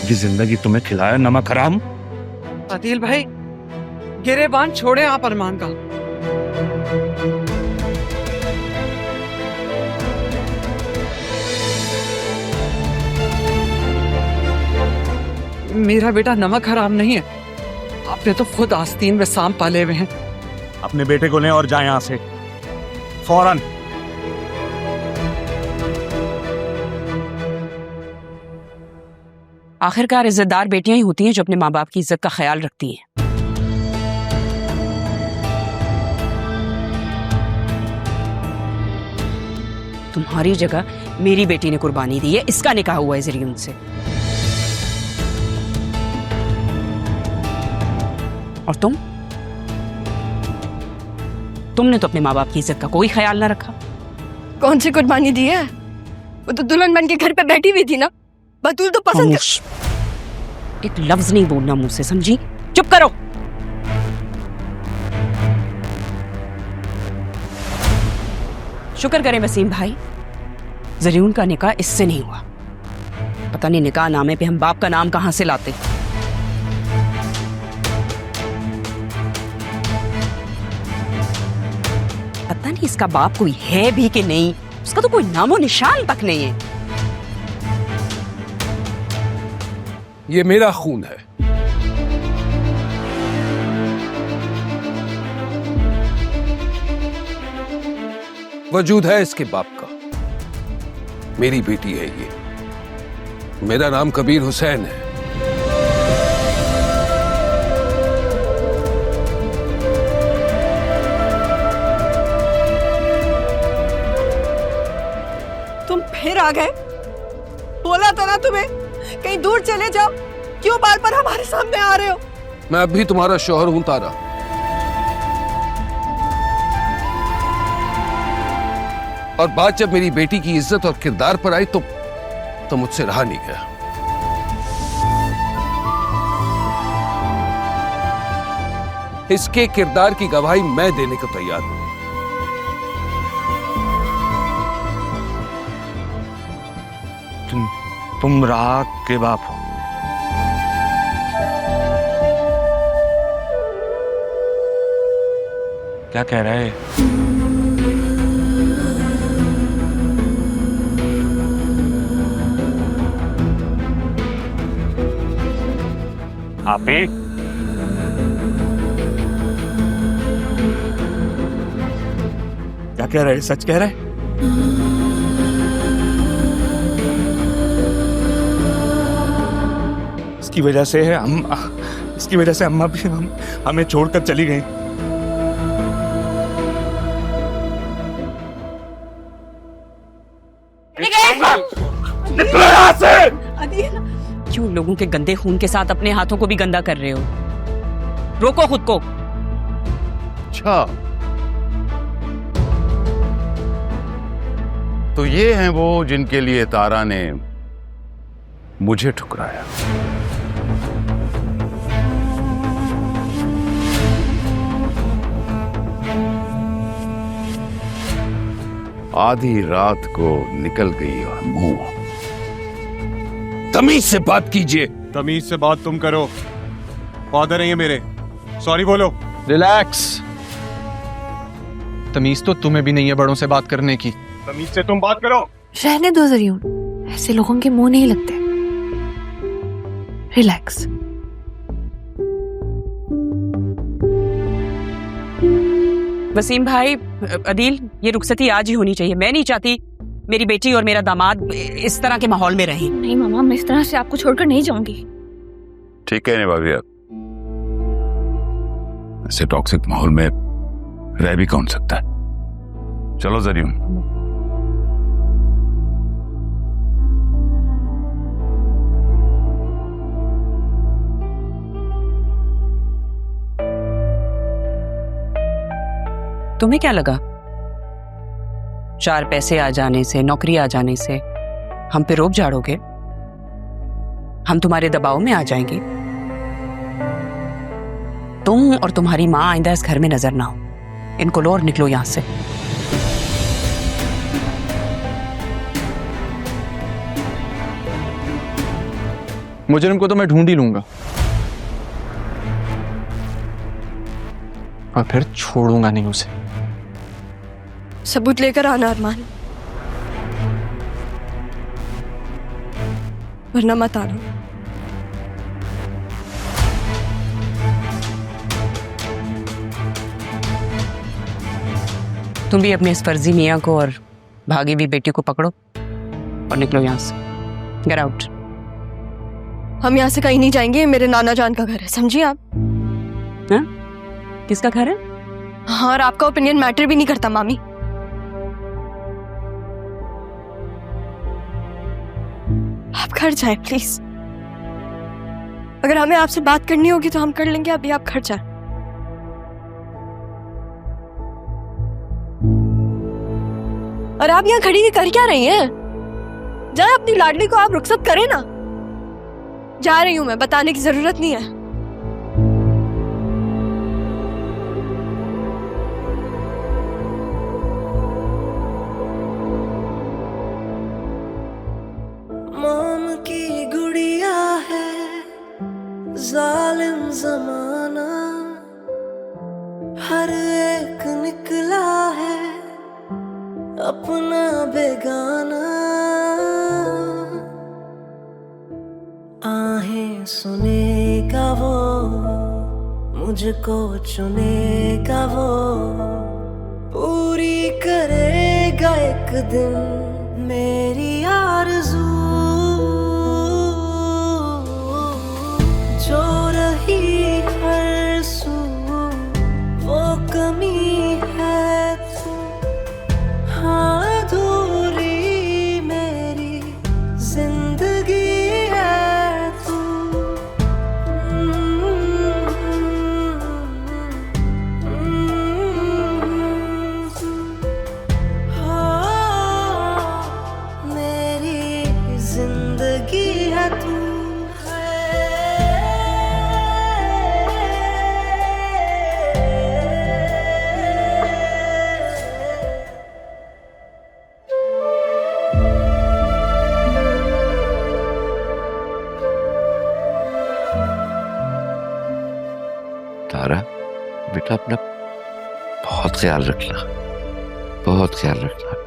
पूरी जिंदगी तुम्हें खिलाया नमक हराम। आदिल भाई, गिरेबान छोड़े आप अरमान का। मेरा बेटा नमक हराम नहीं है। आपने तो खुद आस्तीन में सांप पाले हुए हैं। अपने बेटे को लें और जाएं यहाँ से फौरन। आखिरकार इज्जतदार बेटियां ही होती हैं जो अपने माँ बाप की इज्जत का ख्याल रखती हैं। तुम्हारी जगह मेरी बेटी ने कुर्बानी दी है, इसका निकाह हुआ है जरिए उनसे। और तुमने तो अपने माँ बाप की इज्जत का कोई ख्याल ना रखा। कौन सी कुर्बानी दी है? वो तो दुल्हन बन के घर पे बैठी हुई थी ना। बतूल तो पसंद एक लफ्ज नहीं बोलना मुंह से, समझी? चुप करो। शुक्र करें वसीम भाई, जरीउन का निकाह इससे नहीं हुआ। पता नहीं निकाह नामे पे हम बाप का नाम कहां से लाते। पता नहीं इसका बाप कोई है भी कि नहीं, उसका तो कोई नामो निशान तक नहीं है। ये मेरा खून है। वजूद है इसके बाप का। मेरी बेटी है ये। मेरा नाम कबीर हुसैन है। तुम फिर आ गए? बोला था ना तुम्हें कहीं दूर चले जाओ, क्यों बार बार हमारे सामने आ रहे हो? मैं अब भी तुम्हारा शौहर हूं तारा। और बात जब मेरी बेटी की इज्जत और किरदार पर आई तो मुझसे रहा नहीं गया। इसके किरदार की गवाही मैं देने को तैयार हूं। तुम राहत के बाप हो। क्या कह रहे? आपी क्या कह रहे? सच कह रहे? इसकी वजह से अम्मा भी हमें छोड़कर चली गई। क्यों लोगों के गंदे खून के साथ अपने हाथों को भी गंदा कर रहे हो? रोको खुद को। अच्छा, तो ये हैं वो जिनके लिए तारा ने मुझे ठुकराया। आधी रात को निकल गई और मुंह। तमीज से बात कीजिए। तमीज से बात तुम करो। फादर है ये मेरे, सॉरी बोलो। रिलैक्स। तमीज तो तुम्हें भी नहीं है बड़ों से बात करने की। तमीज से तुम बात करो। रहने दो जरियून, ऐसे लोगों के मुंह नहीं लगते। रिलैक्स। वसीम भाई, अदील, ये रुखसती आज ही होनी चाहिए। मैं नहीं चाहती मेरी बेटी और मेरा दामाद इस तरह के माहौल में रहें। नहीं मामा, मैं इस तरह से आपको छोड़कर नहीं जाऊंगी। ठीक है निभाविया, ऐसे टॉक्सिक माहौल में रह भी कौन सकता है। चलो जरियून। तुम्हें क्या लगा 4 पैसे आ जाने से, नौकरी आ जाने से हम पे रोब झाड़ोगे? हम तुम्हारे दबाव में आ जाएंगे? तुम और तुम्हारी माँ आइंदा इस घर में नजर ना हो। इनको लो और निकलो यहां से। मुजरिम को तो मैं ढूंढ ही लूंगा और फिर छोड़ूंगा नहीं उसे। सबूत लेकर आना अरमान, वरना मत आना। तुम भी अपने इस फर्जी मियाँ को और भागी हुई बेटी को पकड़ो और निकलो यहाँ से। Get out. हम यहाँ से कहीं नहीं जाएंगे, ये मेरे नाना जान का घर है, समझिए आप। हाँ? किसका घर है? हाँ, और आपका ओपिनियन मैटर भी नहीं करता मामी। आप घर जाएं प्लीज। अगर हमें आपसे बात करनी होगी तो हम कर लेंगे, अभी आप घर जाएं। और आप यहाँ खड़ी कर क्या रही हैं? जाए अपनी लाडली को आप रुखसत करें ना। जा रही हूं मैं, बताने की जरूरत नहीं है। मोम की गुड़िया है जालिम जमाना, हर एक निकला है अपना बेगाना। आहें सुनेगा वो, मुझको चुनेगा वो, पूरी करेगा एक दिन मेरी आरज़ू। जो रही हर सू वो कमी है तू, हाँ अधूरी मेरी जिंदगी है तू। मेरी जिंदगी है तू। तारा बेटा, अपना बहुत ख्याल रखना, बहुत ख्याल रखना।